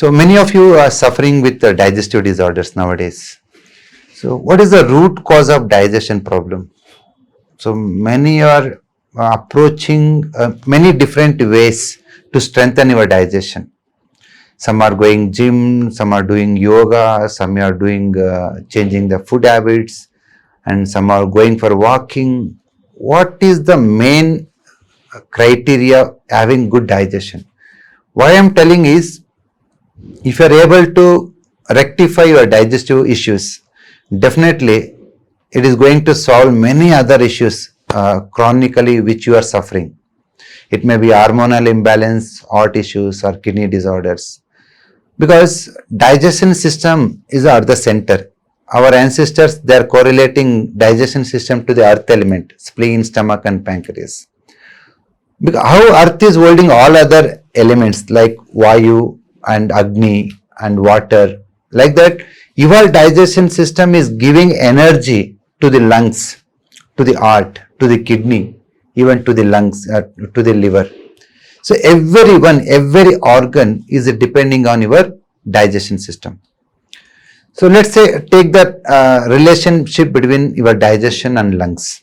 So many of you are suffering with digestive disorders nowadays. So what is the root cause of digestion problem? So many are approaching many different ways to strengthen your digestion. Some are going gym, some are doing yoga, some are doing changing the food habits, and some are going for walking. What is the main criteria having good digestion? Why I am telling is, if you are able to rectify your digestive issues, definitely it is going to solve many other issues chronically which you are suffering. It may be hormonal imbalance, heart issues, or kidney disorders. Because digestion system is at the center. Our ancestors, they are correlating digestion system to the earth element, spleen, stomach, and pancreas. Because how earth is holding all other elements like Vayu and Agni and water, like that, your digestion system is giving energy to the lungs, to the heart, to the kidney, even to the lungs, to the liver. So every organ is depending on your digestion system. So let's say take that relationship between your digestion and lungs.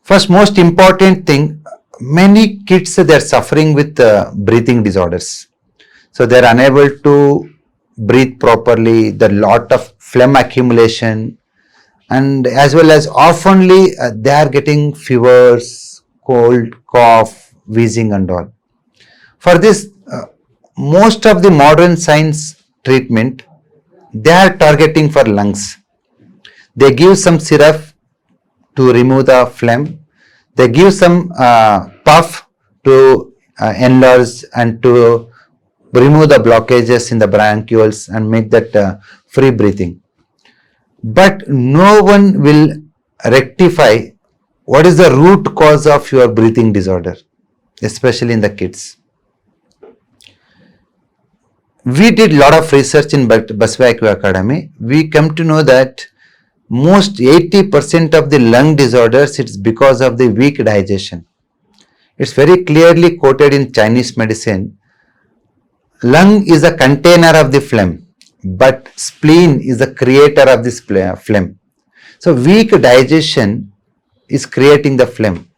First, most important thing, many kids, they are suffering with breathing disorders. So they are unable to breathe properly, the lot of phlegm accumulation, and as well as oftenly they are getting fevers, cold, cough, wheezing and all. For this, most of the modern science treatment, they are targeting for lungs. They give some syrup to remove the phlegm. They give some puff to enlarge and to remove the blockages in the bronchioles and make that free breathing. But no one will rectify what is the root cause of your breathing disorder, especially in the kids. We did a lot of research in Basava Acu Academy. We come to know that most 80% of the lung disorders, it's because of the weak digestion. It's very clearly quoted in Chinese medicine. Lung is a container of the phlegm, but spleen is the creator of this phlegm. So weak digestion is creating the phlegm.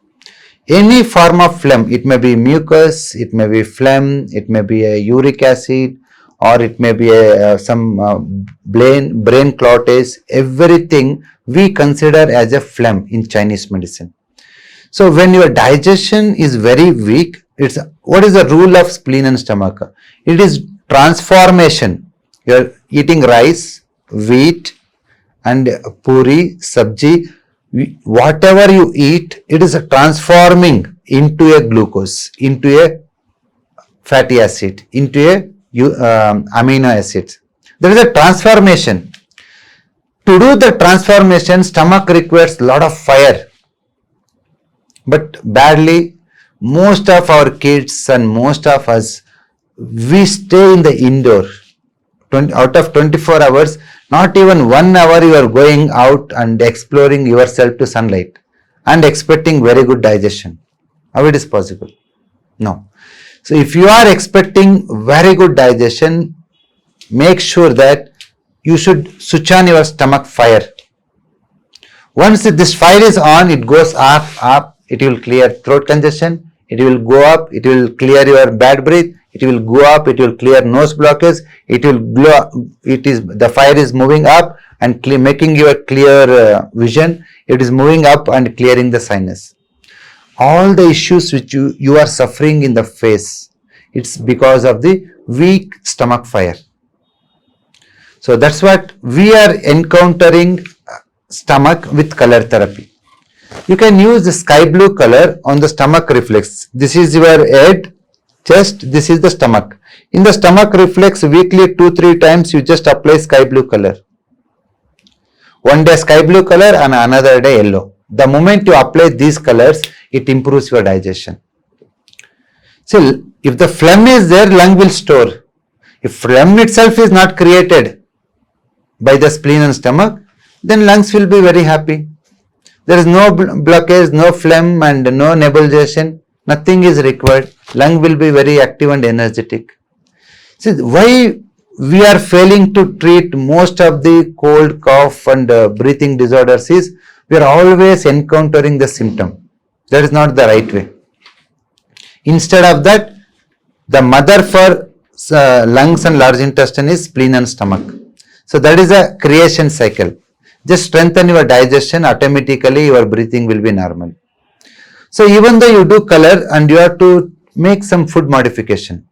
Any form of phlegm, it may be mucus, it may be phlegm, it may be a uric acid, or it may be some brain clottage, everything we consider as a phlegm in Chinese medicine. So when your digestion is very weak, what is the rule of spleen and stomach? It is transformation. You are eating rice, wheat and puri, sabji, whatever you eat, it is transforming into a glucose, into a fatty acid, into a amino acids. There is a transformation. To do the transformation, stomach requires a lot of fire. But badly, most of our kids and most of us, we stay in the indoor. Out of 24 hours, not even 1 hour you are going out and exploring yourself to sunlight and expecting very good digestion. How it is possible? No. So if you are expecting very good digestion, make sure that you should switch on your stomach fire. Once this fire is on, it goes up, it will clear throat congestion, it will go up, it will clear your bad breath, it will go up, it will clear nose blockage, it will glow, the fire is moving up and making your clear vision, it is moving up and clearing the sinus. All the issues which you are suffering in the face, it's because of the weak stomach fire. So that's what we are encountering stomach with color therapy. You can use the sky blue color on the stomach reflex. This is your head, chest, this is the stomach. In the stomach reflex, weekly 2-3 times you just apply sky blue color. One day sky blue color and another day yellow. The moment you apply these colors, it improves your digestion. So if the phlegm is there, lung will store. If phlegm itself is not created by the spleen and stomach, then lungs will be very happy. There is no blockage, no phlegm and no nebulization. Nothing is required. Lung will be very active and energetic. See, why we are failing to treat most of the cold, cough, and breathing disorders is we are always encountering the symptom. That is not the right way. Instead of that, the mother for lungs and large intestine is spleen and stomach. So that is a creation cycle. Just strengthen your digestion, automatically your breathing will be normal. So even though you do color and you have to make some food modification,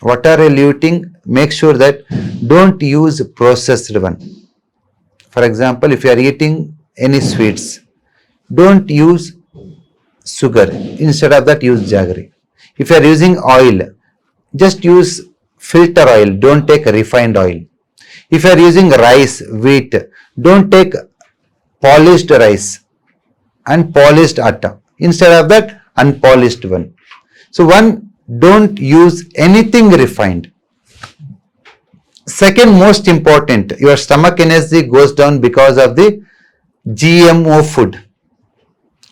what are you eating? Make sure that don't use processed one. For example, if you are eating any sweets, don't use sugar. Instead of that, use jaggery. If you are using oil, just use filter oil. Don't take refined oil. If you are using rice, wheat, don't take polished rice and polished atta. Instead of that, unpolished one. So one, don't use anything refined. Second most important, your stomach energy goes down because of the GMO food.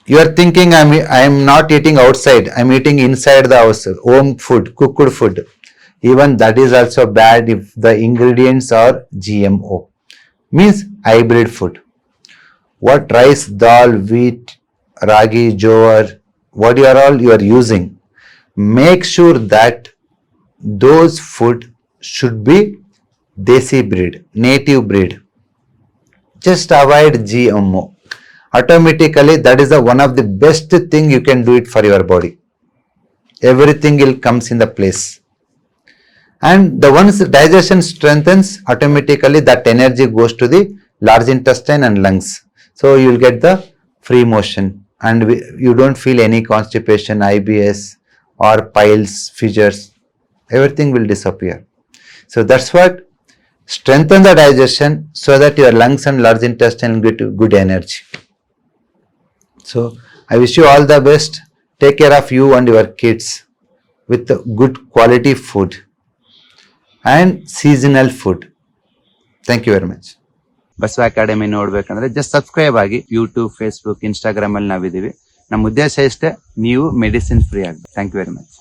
You are thinking I am not eating outside, I am eating inside the house, home food, cooked food. Even that is also bad if the ingredients are GMO. Means hybrid food. What rice, dal, wheat, ragi, jowar, what you are using, make sure that those food should be desi breed, native breed. Just avoid GMO. Automatically, that is one of the best thing you can do it for your body. Everything will comes in the place. And the once digestion strengthens, automatically that energy goes to the large intestine and lungs. So you will get the free motion and you don't feel any constipation, IBS or piles, fissures. Everything will disappear. So that's what, strengthen the digestion so that your lungs and large intestine get good energy. So I wish you all the best. Take care of you and your kids with good quality food and seasonal food. Thank you very much. Basava academy ನೋಡ್ಬೇಕಂದ್ರೆ just subscribe ಆಗಿ. YouTube, Facebook, Instagram ಅಲ್ಲಿ ನಾವಿದೀವಿ. ನಮ್ಮ ಉದ್ದೇಶ ಇಷ್ಟೇ, ನೀವು medicine free ಆಗಬೇಕು. Thank you very much.